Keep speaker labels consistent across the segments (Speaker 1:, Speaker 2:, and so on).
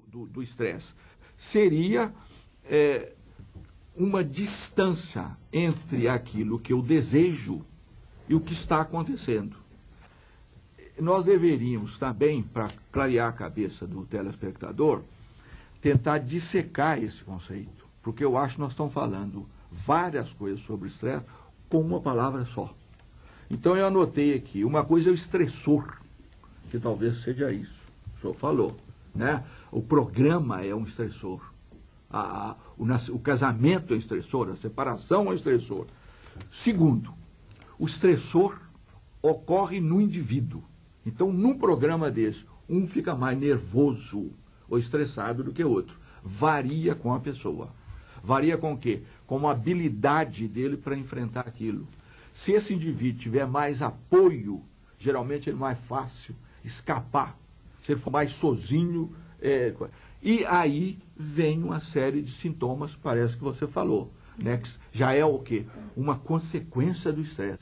Speaker 1: do estresse? Seria uma distância entre aquilo que eu desejo e o que está acontecendo. Nós deveríamos também, para clarear a cabeça do telespectador, tentar dissecar esse conceito, porque eu acho que nós estamos falando várias coisas sobre estresse com uma palavra só. Então eu anotei aqui, uma coisa é o estressor, que talvez seja isso, o senhor falou, né? O programa é um estressor, o casamento é um estressor, a separação é um estressor. Segundo, o estressor ocorre no indivíduo. Então, num programa desse, um fica mais nervoso ou estressado do que o outro. Varia com a pessoa. Varia com o quê? Com a habilidade dele para enfrentar aquilo. Se esse indivíduo tiver mais apoio, geralmente é mais fácil escapar. Se ele for mais sozinho. E aí vem uma série de sintomas, parece que você falou, né? Que já é o quê? Uma consequência do estresse.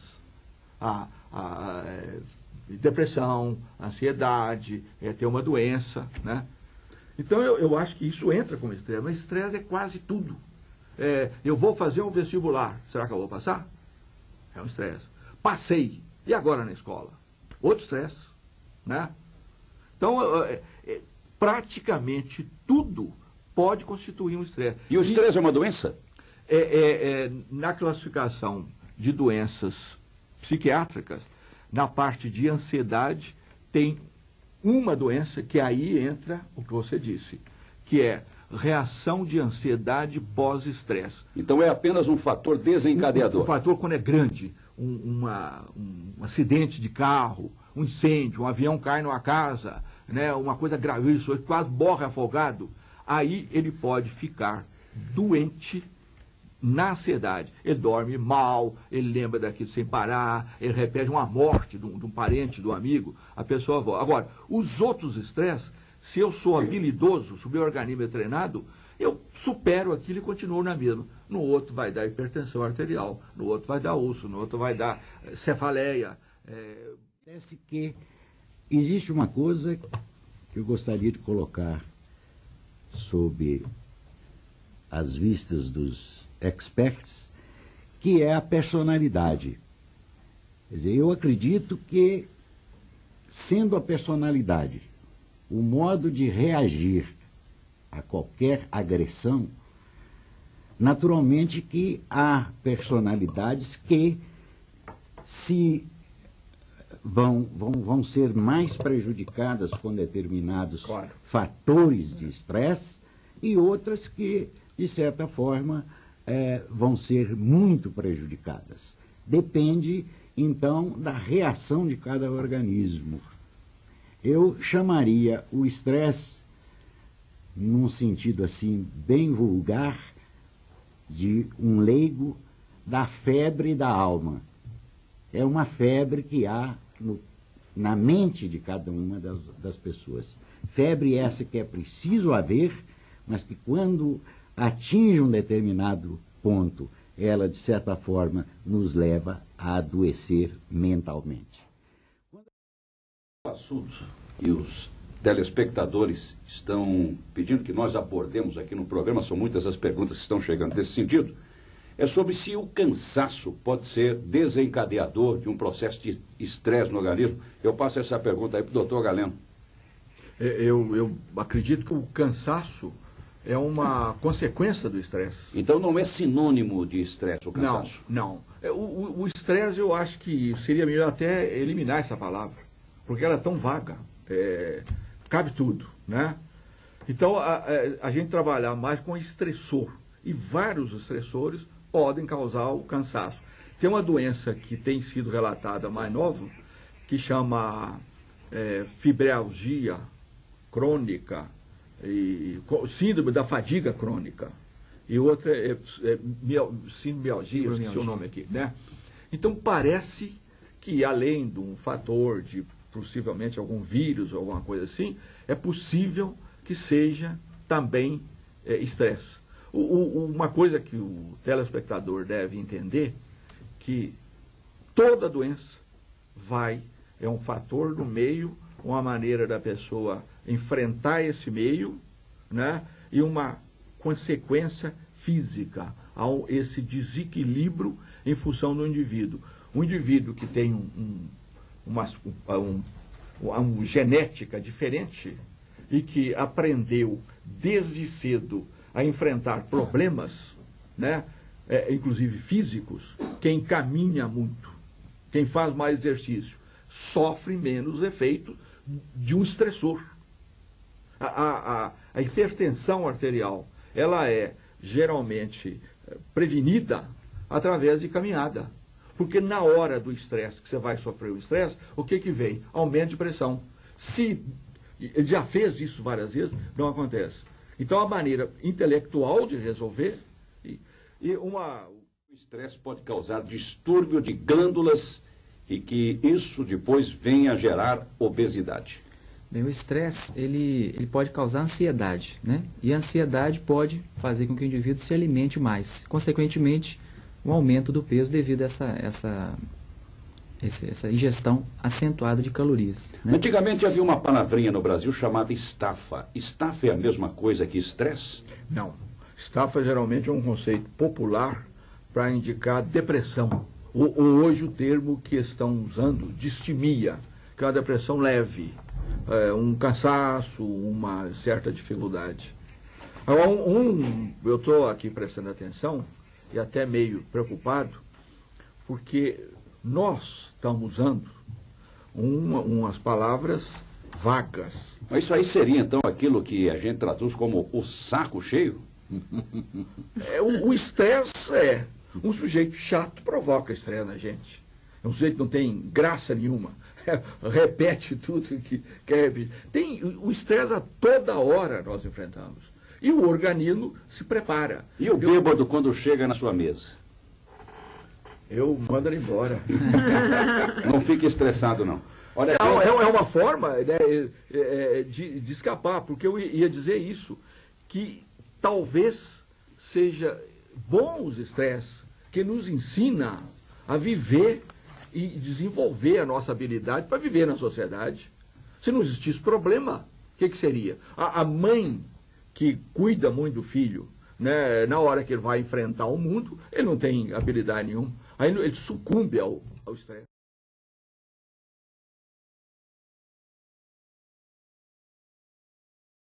Speaker 1: Depressão, ansiedade, ter uma doença, né? Então eu acho que isso entra como estresse, mas estresse é quase tudo. Eu vou fazer um vestibular, será que eu vou passar? É um estresse. Passei, e agora na escola? Outro estresse, né? Então, praticamente tudo pode constituir um estresse.
Speaker 2: E o estresse é uma doença?
Speaker 1: Na classificação de doenças psiquiátricas, na parte de ansiedade, tem uma doença que aí entra o que você disse, que é reação de ansiedade pós-estresse.
Speaker 2: Então é apenas um fator desencadeador.
Speaker 1: Um fator quando é grande, um acidente de carro, um incêndio, um avião cai numa casa, né, uma coisa gravíssima, quase morre afogado, aí ele pode ficar doente na ansiedade. Ele dorme mal, ele lembra daquilo sem parar, ele repete uma morte de um parente, de um amigo, a pessoa volta. Agora, os outros estresses, se eu sou habilidoso, se o meu organismo é treinado, eu supero aquilo e continuo na mesma. No outro vai dar hipertensão arterial, no outro vai dar úlcera, no outro vai dar cefaleia.
Speaker 3: Parece que existe uma coisa que eu gostaria de colocar sob as vistas dos experts, que é a personalidade. Quer dizer, eu acredito que, sendo a personalidade o modo de reagir a qualquer agressão, naturalmente que há personalidades que se vão ser mais prejudicadas com determinados fatores de estresse e outras que, de certa forma, vão ser muito prejudicadas. Depende, então, da reação de cada organismo. Eu chamaria o estresse, num sentido assim bem vulgar, de um leigo, da febre da alma. É uma febre que há na mente de cada uma das pessoas. Febre essa que é preciso haver, mas que quando atinge um determinado ponto, ela, de certa forma, nos leva a adoecer mentalmente.
Speaker 2: O assunto que os telespectadores estão pedindo que nós abordemos aqui no programa, são muitas as perguntas que estão chegando nesse sentido, é sobre se o cansaço pode ser desencadeador de um processo de estresse no organismo. Eu passo essa pergunta aí para o doutor Galeno.
Speaker 1: Eu acredito que o cansaço é uma consequência do estresse.
Speaker 2: Então não é sinônimo de estresse o cansaço?
Speaker 1: Não. O estresse, eu acho que seria melhor até eliminar essa palavra, porque ela é tão vaga. Cabe tudo, né? Então, a gente trabalhar mais com estressor. E vários estressores podem causar o cansaço. Tem uma doença que tem sido relatada mais nova, que chama fibromialgia crônica, síndrome da fadiga crônica. E outra é fibromialgia, esqueci o nome aqui, né? Então, parece que, além de um fator de possivelmente algum vírus ou alguma coisa assim, é possível que seja também estresse. Uma coisa que o telespectador deve entender, que toda doença é um fator do meio, uma maneira da pessoa enfrentar esse meio né? E uma consequência física ao esse desequilíbrio em função do indivíduo. Um indivíduo que tem uma genética diferente e que aprendeu desde cedo a enfrentar problemas, né? Inclusive físicos, quem caminha muito, quem faz mais exercício, sofre menos efeito de um estressor. A hipertensão arterial, ela é geralmente prevenida através de caminhada. Porque na hora do estresse, que você vai sofrer o estresse, o que vem? Aumento de pressão. Se ele já fez isso várias vezes, não acontece. Então a maneira intelectual de resolver
Speaker 2: O estresse pode causar distúrbio de glândulas e que isso depois venha a gerar obesidade.
Speaker 4: Bem, o estresse, ele pode causar ansiedade, né? E a ansiedade pode fazer com que o indivíduo se alimente mais. Consequentemente, um aumento do peso devido a essa ingestão acentuada de calorias, né?
Speaker 2: Antigamente havia uma palavrinha no Brasil chamada estafa. Estafa é a mesma coisa que estresse?
Speaker 1: Não. Estafa geralmente é um conceito popular para indicar depressão. Ou hoje o termo que estão usando, distimia, que é uma depressão leve, um cansaço, uma certa dificuldade. Agora, eu estou aqui prestando atenção e até meio preocupado, porque nós estamos usando umas palavras vagas.
Speaker 2: Mas isso aí seria então aquilo que a gente traduz como o saco cheio?
Speaker 1: O estresse um sujeito chato provoca estresse na gente. É um sujeito que não tem graça nenhuma. Repete tudo que quer repetir. O estresse a toda hora nós enfrentamos. E o organismo se prepara.
Speaker 2: E o bêbado quando chega na sua mesa?
Speaker 1: Eu mando ele embora.
Speaker 2: Não fique estressado, não. Olha,
Speaker 1: não, é uma forma, né, de escapar, porque eu ia dizer isso, que talvez seja bom os estresses, que nos ensina a viver e desenvolver a nossa habilidade para viver na sociedade. Se não existisse problema, o que seria? A mãe que cuida muito do filho, né, na hora que ele vai enfrentar o mundo, ele não tem habilidade nenhuma. Aí ele sucumbe ao estresse.